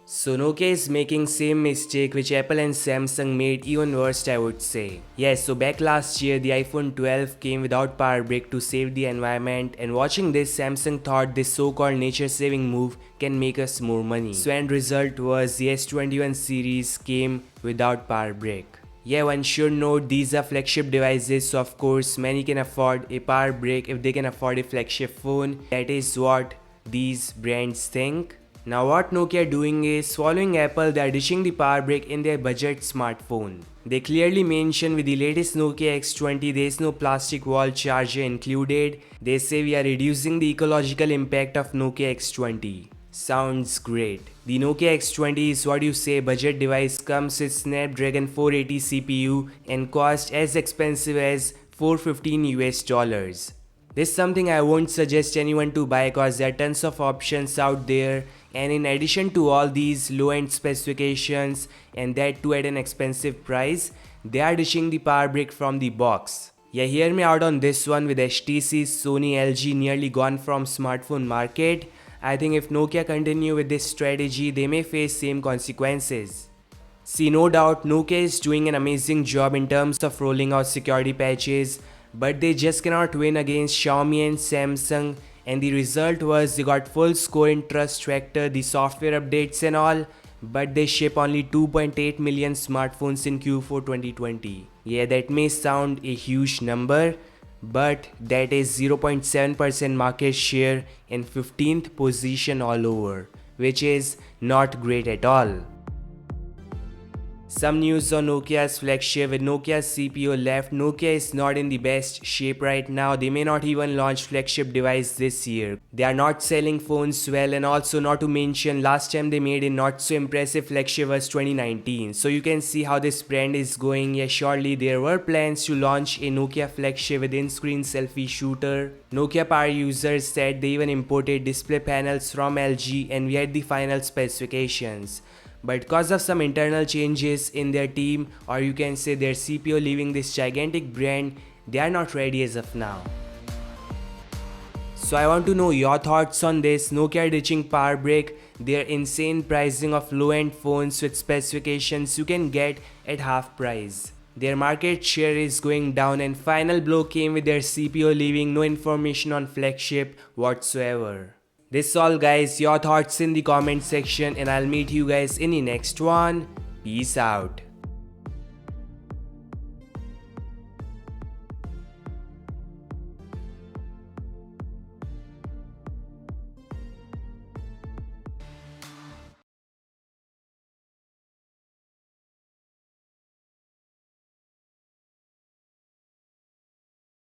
So Nokia is making same mistake which Apple and Samsung made, even worse I would say. Yes, so back last year the iPhone 12 came without power brick to save the environment, and watching this Samsung thought this so-called nature saving move can make us more money. So end result was the S21 series came without power brick. Yeah, one should note these are flagship devices, so of course many can afford a power brick if they can afford a flagship phone. That is what these brands think. Now what Nokia are doing is following Apple, they are dishing the power brick in their budget smartphone. They clearly mention with the latest Nokia X20 there is no plastic wall charger included. They say we are reducing the ecological impact of Nokia X20. Sounds great. The Nokia X20 is what you say budget device, comes with Snapdragon 480 CPU and cost as expensive as $415. This is something I won't suggest anyone to buy cause there are tons of options out there, and in addition to all these low-end specifications and that too at an expensive price, they are dishing the power brick from the box. Yeah, hear me out on this one. With HTC, Sony, LG nearly gone from smartphone market, I think if Nokia continue with this strategy, they may face same consequences. See, no doubt Nokia is doing an amazing job in terms of rolling out security patches, but they just cannot win against Xiaomi and Samsung, and the result was they got full score in trust factor, the software updates and all, but they ship only 2.8 million smartphones in Q4 2020. Yeah, that may sound a huge number, but that is 0.7% market share and 15th position all over, which is not great at all. Some news on Nokia's flagship. With Nokia's CPO left, Nokia is not in the best shape right now. They may not even launch flagship device this year. They are not selling phones well, and also not to mention last time they made a not so impressive flagship was 2019. So you can see how this brand is going. Yeah, surely there were plans to launch a Nokia flagship with in-screen selfie shooter. Nokia power users said they even imported display panels from LG and we had the final specifications. But because of some internal changes in their team, or you can say their CPO leaving this gigantic brand, they are not ready as of now. So I want to know your thoughts on this. Nokia ditching power brick, their insane pricing of low-end phones with specifications you can get at half price. Their market share is going down, and final blow came with their CPO leaving no information on flagship whatsoever. This is all guys, your thoughts in the comment section, and I'll meet you guys in the next one. Peace out.